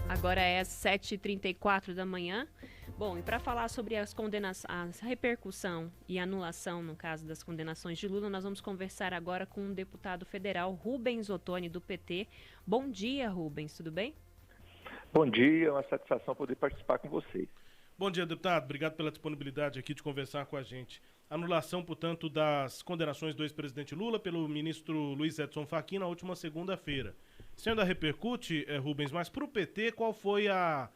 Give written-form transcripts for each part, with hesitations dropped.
Agora é às 7h34 da manhã. Bom, e para falar sobre a repercussão e anulação, no caso das condenações de Lula, nós vamos conversar agora com o deputado federal Rubens Ottoni, do PT. Bom dia, Rubens, tudo bem? Bom dia, é uma satisfação poder participar com vocês. Bom dia, deputado. Obrigado pela disponibilidade aqui de conversar com a gente. Anulação, portanto, das condenações do ex-presidente Lula pelo ministro Luiz Edson Fachin na última segunda-feira. Isso ainda repercute, Rubens, mas para o PT, qual foi a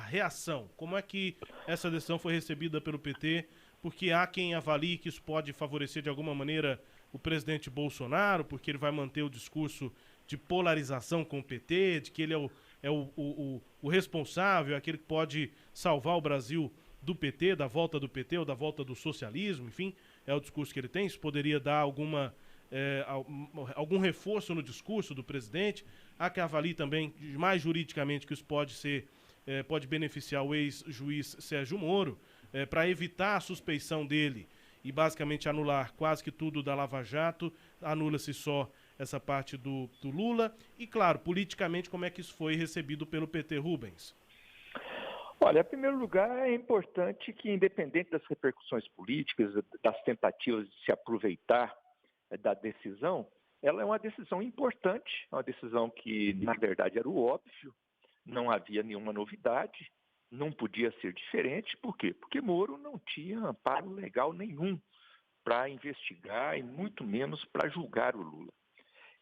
reação? Como é que essa decisão foi recebida pelo PT? Porque há quem avalie que isso pode favorecer de alguma maneira o presidente Bolsonaro, porque ele vai manter o discurso de polarização com o PT, de que ele é o responsável, aquele que pode salvar o Brasil do PT, da volta do PT ou da volta do socialismo, enfim, é o discurso que ele tem. Isso poderia dar algum reforço no discurso do presidente. Há que avalie também, mais juridicamente, que isso pode beneficiar o ex-juiz Sérgio Moro, para evitar a suspeição dele e basicamente anular quase que tudo da Lava Jato. Anula-se só essa parte do Lula. E, claro, politicamente, como é que isso foi recebido pelo PT, Rubens? Olha, em primeiro lugar, é importante que, independente das repercussões políticas, das tentativas de se aproveitar da decisão, ela é uma decisão importante, uma decisão que, na verdade, era o óbvio, não havia nenhuma novidade, não podia ser diferente. Por quê? Porque Moro não tinha amparo legal nenhum para investigar e muito menos para julgar o Lula.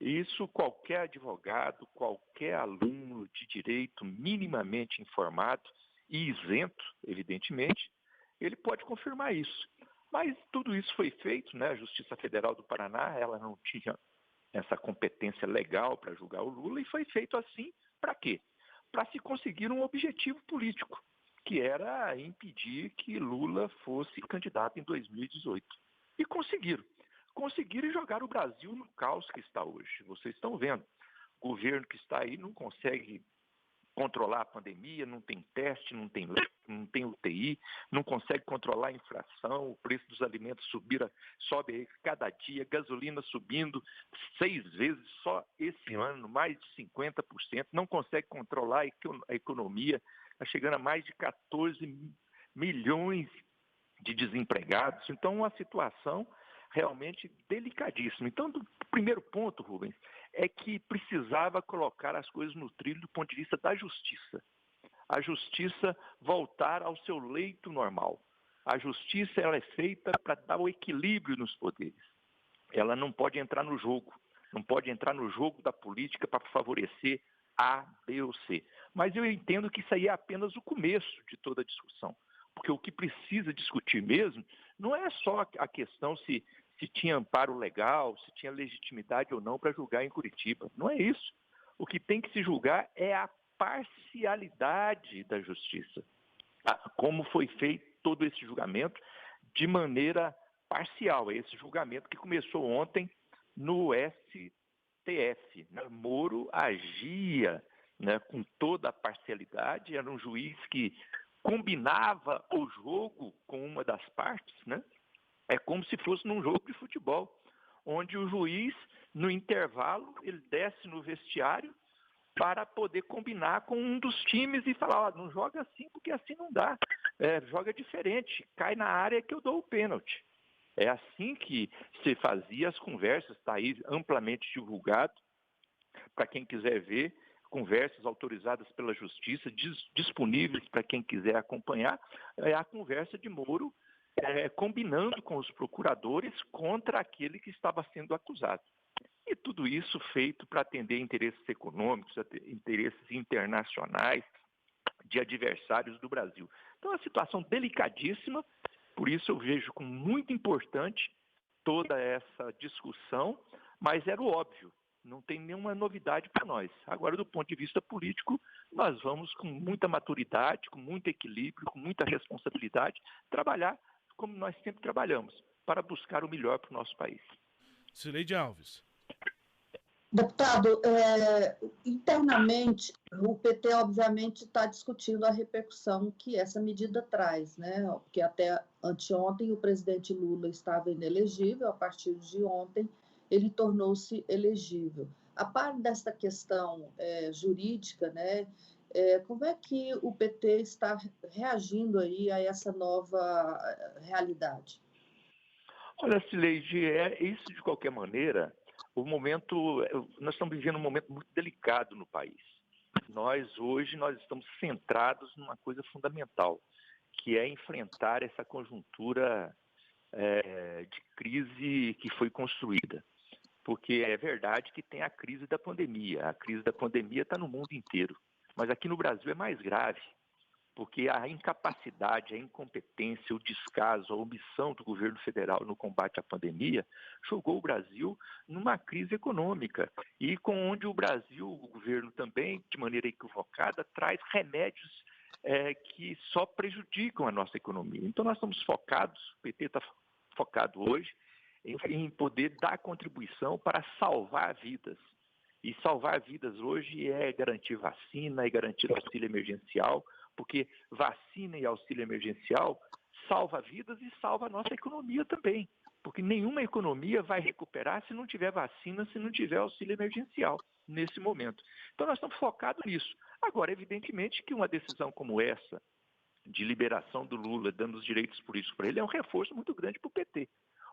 Isso qualquer advogado, qualquer aluno de direito minimamente informado e isento, evidentemente, ele pode confirmar isso. Mas tudo isso foi feito, né? A Justiça Federal do Paraná, ela não tinha essa competência legal para julgar o Lula, e foi feito assim para quê? Para se conseguir um objetivo político, que era impedir que Lula fosse candidato em 2018. E conseguiram. Conseguiram e jogar o Brasil no caos que está hoje. Vocês estão vendo, o governo que está aí não consegue controlar a pandemia, não tem teste, não tem leite, não tem UTI, não consegue controlar a inflação, o preço dos alimentos sobe aí cada dia, gasolina subindo 6 vezes só esse ano, mais de 50%, não consegue controlar a economia, está chegando a mais de 14 milhões de desempregados. Então, uma situação realmente delicadíssimo. Então, o primeiro ponto, Rubens, é que precisava colocar as coisas no trilho do ponto de vista da justiça. A justiça voltar ao seu leito normal. A justiça, ela é feita para dar o equilíbrio nos poderes. Ela não pode entrar no jogo. Não pode entrar no jogo da política para favorecer A, B ou C. Mas eu entendo que isso aí é apenas o começo de toda a discussão. Porque o que precisa discutir mesmo não é só a questão se tinha amparo legal, se tinha legitimidade ou não para julgar em Curitiba. Não é isso. O que tem que se julgar é a parcialidade da justiça. Como foi feito todo esse julgamento de maneira parcial. É esse julgamento que começou ontem no STF. Moro agia, com toda a parcialidade, era um juiz que combinava o jogo com uma das partes, É como se fosse num jogo de futebol, onde o juiz, no intervalo, ele desce no vestiário para poder combinar com um dos times e falar, não joga assim porque assim não dá, joga diferente, cai na área que eu dou o pênalti. É assim que se fazia as conversas, está aí amplamente divulgado, para quem quiser ver, conversas autorizadas pela Justiça, disponíveis para quem quiser acompanhar, é a conversa de Moro combinando com os procuradores contra aquele que estava sendo acusado. E tudo isso feito para atender interesses econômicos, interesses internacionais de adversários do Brasil. Então é uma situação delicadíssima, por isso eu vejo como muito importante toda essa discussão, mas era o óbvio. Não tem nenhuma novidade para nós. Agora, do ponto de vista político, nós vamos com muita maturidade, com muito equilíbrio, com muita responsabilidade, trabalhar como nós sempre trabalhamos, para buscar o melhor para o nosso país. Cileide Alves. Deputado, internamente, o PT, obviamente, está discutindo a repercussão que essa medida traz, Porque até anteontem o presidente Lula estava inelegível, a partir de ontem ele tornou-se elegível. A par desta questão jurídica, Como é que o PT está reagindo aí a essa nova realidade? Olha, Cileide, isso de qualquer maneira, nós estamos vivendo um momento muito delicado no país. Hoje, nós estamos centrados numa coisa fundamental, que é enfrentar essa conjuntura de crise que foi construída. Porque é verdade que tem a crise da pandemia. A crise da pandemia está no mundo inteiro. Mas aqui no Brasil é mais grave, porque a incapacidade, a incompetência, o descaso, a omissão do governo federal no combate à pandemia jogou o Brasil numa crise econômica e com onde o governo também, de maneira equivocada, traz remédios que só prejudicam a nossa economia. Então nós estamos focados, o PT está focado hoje, em poder dar contribuição para salvar vidas. E salvar vidas hoje é garantir vacina, é garantir auxílio emergencial, porque vacina e auxílio emergencial salva vidas e salva a nossa economia também. Porque nenhuma economia vai recuperar se não tiver vacina, se não tiver auxílio emergencial nesse momento. Então nós estamos focados nisso. Agora, evidentemente que uma decisão como essa, de liberação do Lula, dando os direitos políticos para ele, é um reforço muito grande para o PT.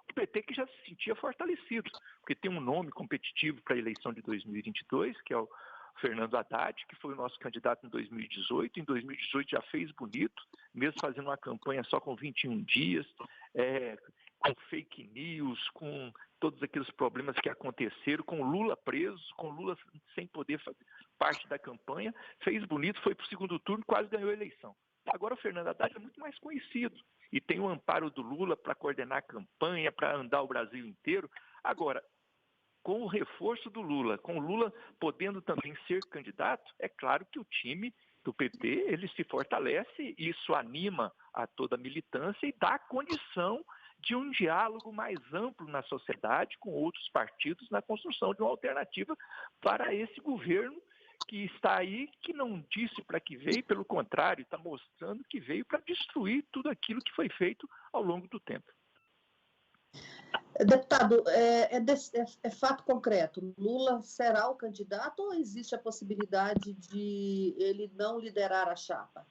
O PT que já se sentia fortalecido, porque tem um nome competitivo para a eleição de 2022, que é o Fernando Haddad, que foi o nosso candidato em 2018. Em 2018 já fez bonito, mesmo fazendo uma campanha só com 21 dias, com fake news, com todos aqueles problemas que aconteceram, com Lula preso, com Lula sem poder fazer parte da campanha, fez bonito, foi para o segundo turno, quase ganhou a eleição. Agora o Fernando Haddad é muito mais conhecido e tem o amparo do Lula para coordenar a campanha, para andar o Brasil inteiro. Agora, com o reforço do Lula, com o Lula podendo também ser candidato, é claro que o time do PT ele se fortalece, isso anima a toda a militância e dá condição de um diálogo mais amplo na sociedade com outros partidos na construção de uma alternativa para esse governo que está aí, que não disse para que veio, pelo contrário, está mostrando que veio para destruir tudo aquilo que foi feito ao longo do tempo. Deputado, é fato concreto, Lula será o candidato ou existe a possibilidade de ele não liderar a chapa?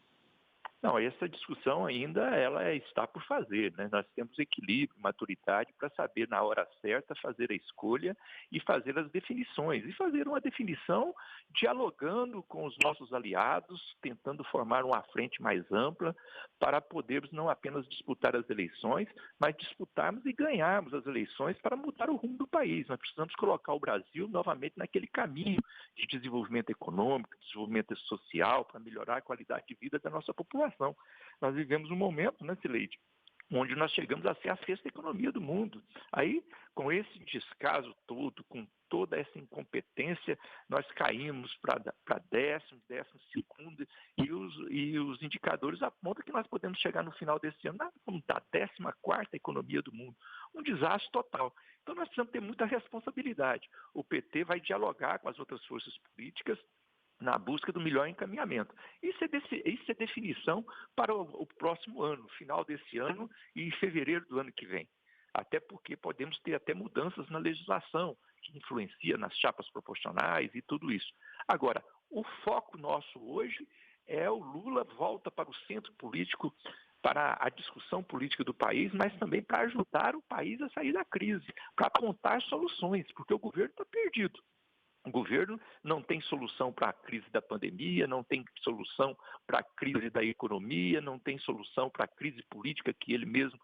Não, essa discussão ainda ela está por fazer, né? Nós temos equilíbrio, maturidade para saber na hora certa fazer a escolha e fazer as definições. E fazer uma definição dialogando com os nossos aliados, tentando formar uma frente mais ampla para podermos não apenas disputar as eleições, mas disputarmos e ganharmos as eleições para mudar o rumo do país. Nós precisamos colocar o Brasil novamente naquele caminho de desenvolvimento econômico, desenvolvimento social, para melhorar a qualidade de vida da nossa população. Nós vivemos um momento, né, Cileide, onde nós chegamos a ser a sexta economia do mundo. Aí, com esse descaso todo, com toda essa incompetência, nós caímos para décimo segundo, e os indicadores apontam que nós podemos chegar no final desse ano como da 14ª economia do mundo. Um desastre total. Então nós precisamos ter muita responsabilidade. O PT vai dialogar com as outras forças políticas na busca do melhor encaminhamento. Isso é definição para o próximo ano, final desse ano e em fevereiro do ano que vem. Até porque podemos ter até mudanças na legislação, que influencia nas chapas proporcionais e tudo isso. Agora, o foco nosso hoje é o Lula volta para o centro político, para a discussão política do país, mas também para ajudar o país a sair da crise, para apontar soluções, porque o governo está perdido. O governo não tem solução para a crise da pandemia, não tem solução para a crise da economia, não tem solução para a crise política que ele mesmo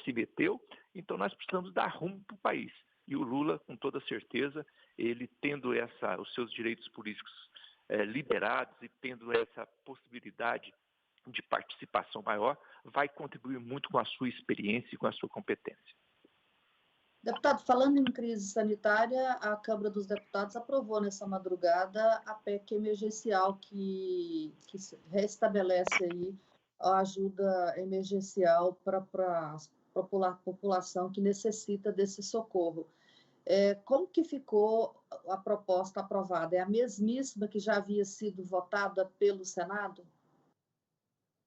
se meteu. Então nós precisamos dar rumo para o país. E o Lula, com toda certeza, ele tendo os seus direitos políticos liberados e tendo essa possibilidade de participação maior, vai contribuir muito com a sua experiência e com a sua competência. Deputado, falando em crise sanitária, a Câmara dos Deputados aprovou nessa madrugada a PEC emergencial que restabelece aí a ajuda emergencial para a população que necessita desse socorro. Como que ficou a proposta aprovada? É a mesmíssima que já havia sido votada pelo Senado?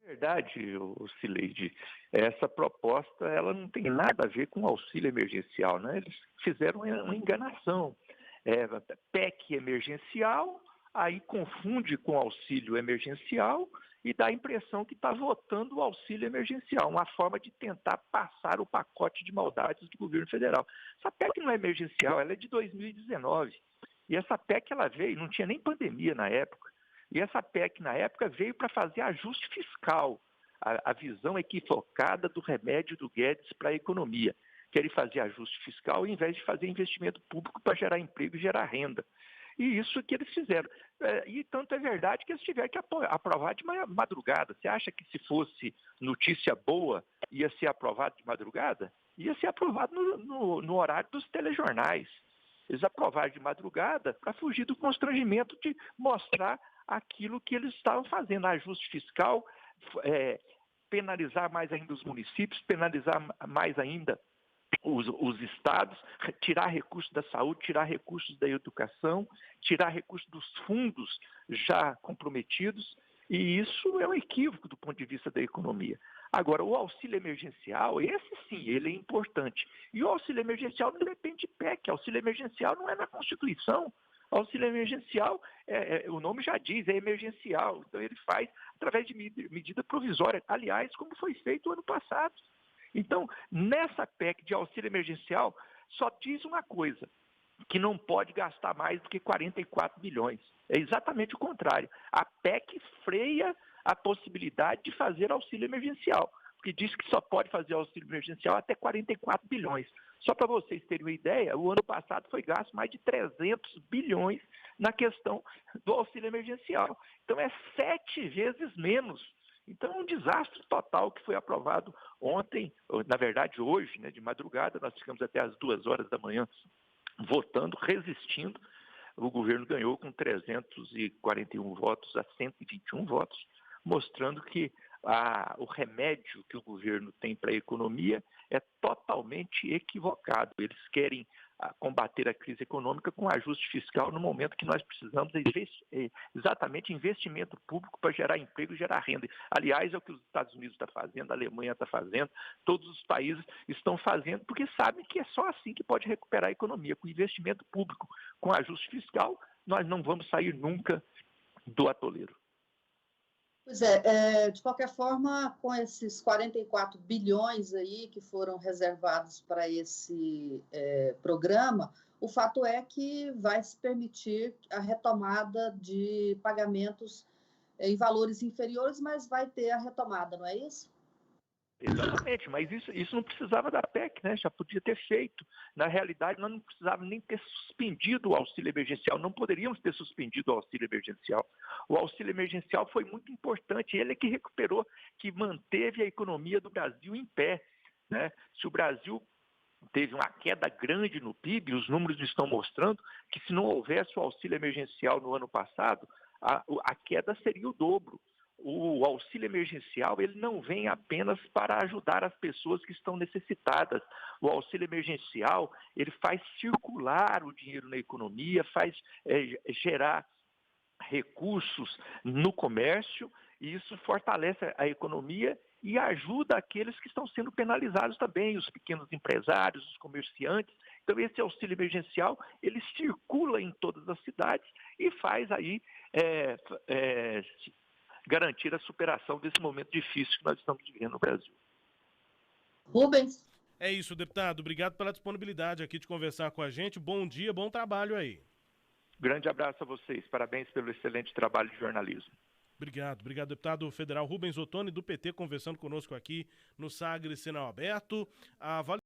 Verdade, Cileide, essa proposta ela não tem nada a ver com auxílio emergencial, né? Eles fizeram uma enganação. PEC emergencial, aí confunde com auxílio emergencial e dá a impressão que está votando o auxílio emergencial, uma forma de tentar passar o pacote de maldades do governo federal. Essa PEC não é emergencial, ela é de 2019. E essa PEC ela veio, não tinha nem pandemia na época, e essa PEC na época veio para fazer ajuste fiscal, a visão equivocada do remédio do Guedes para a economia, que ele fazia ajuste fiscal ao invés de fazer investimento público para gerar emprego e gerar renda. E isso que eles fizeram. E tanto é verdade que eles tiveram que aprovar de madrugada. Você acha que se fosse notícia boa, ia ser aprovado de madrugada? Ia ser aprovado no horário dos telejornais. Eles aprovaram de madrugada para fugir do constrangimento de mostrar aquilo que eles estavam fazendo, ajuste fiscal, penalizar mais ainda os municípios, penalizar mais ainda os estados, tirar recursos da saúde, tirar recursos da educação, tirar recursos dos fundos já comprometidos, e isso é um equívoco do ponto de vista da economia. Agora, o auxílio emergencial, esse sim, ele é importante. E o auxílio emergencial não depende de PEC, auxílio emergencial não é na Constituição. O auxílio emergencial, o nome já diz, é emergencial, então ele faz através de medida provisória, aliás, como foi feito ano passado. Então, nessa PEC de auxílio emergencial, só diz uma coisa, que não pode gastar mais do que 44 bilhões. É exatamente o contrário. A PEC freia a possibilidade de fazer auxílio emergencial, porque diz que só pode fazer auxílio emergencial até 44 bilhões. Só para vocês terem uma ideia, o ano passado foi gasto mais de 300 bilhões na questão do auxílio emergencial. Então, é 7 vezes menos. Então, é um desastre total que foi aprovado ontem, na verdade hoje, né, de madrugada, nós ficamos até as 2 horas da manhã votando, resistindo. O governo ganhou com 341 votos a 121 votos, mostrando que o remédio que o governo tem para a economia é totalmente equivocado. Eles querem combater a crise econômica com ajuste fiscal no momento que nós precisamos exatamente investimento público para gerar emprego e gerar renda. Aliás, é o que os Estados Unidos estão fazendo, a Alemanha está fazendo, todos os países estão fazendo, porque sabem que é só assim que pode recuperar a economia, com investimento público, com ajuste fiscal, nós não vamos sair nunca do atoleiro. Pois é, de qualquer forma, com esses 44 bilhões aí que foram reservados para esse programa, o fato é que vai se permitir a retomada de pagamentos em valores inferiores, mas vai ter a retomada, não é isso? Exatamente, mas isso não precisava da PEC, né? Já podia ter feito. Na realidade, nós não precisávamos nem ter suspendido o auxílio emergencial, não poderíamos ter suspendido o auxílio emergencial. O auxílio emergencial foi muito importante, ele é que recuperou, que manteve a economia do Brasil em pé, né? Se o Brasil teve uma queda grande no PIB, os números estão mostrando que se não houvesse o auxílio emergencial no ano passado, a queda seria o dobro. O auxílio emergencial ele não vem apenas para ajudar as pessoas que estão necessitadas. O auxílio emergencial ele faz circular o dinheiro na economia, faz gerar recursos no comércio, e isso fortalece a economia e ajuda aqueles que estão sendo penalizados também, os pequenos empresários, os comerciantes. Então, esse auxílio emergencial ele circula em todas as cidades e faz aí garantir a superação desse momento difícil que nós estamos vivendo no Brasil. Rubens. É isso, deputado. Obrigado pela disponibilidade aqui de conversar com a gente. Bom dia, bom trabalho aí. Grande abraço a vocês. Parabéns pelo excelente trabalho de jornalismo. Obrigado, deputado federal Rubens Ottoni, do PT, conversando conosco aqui no Sagres Sinal Aberto.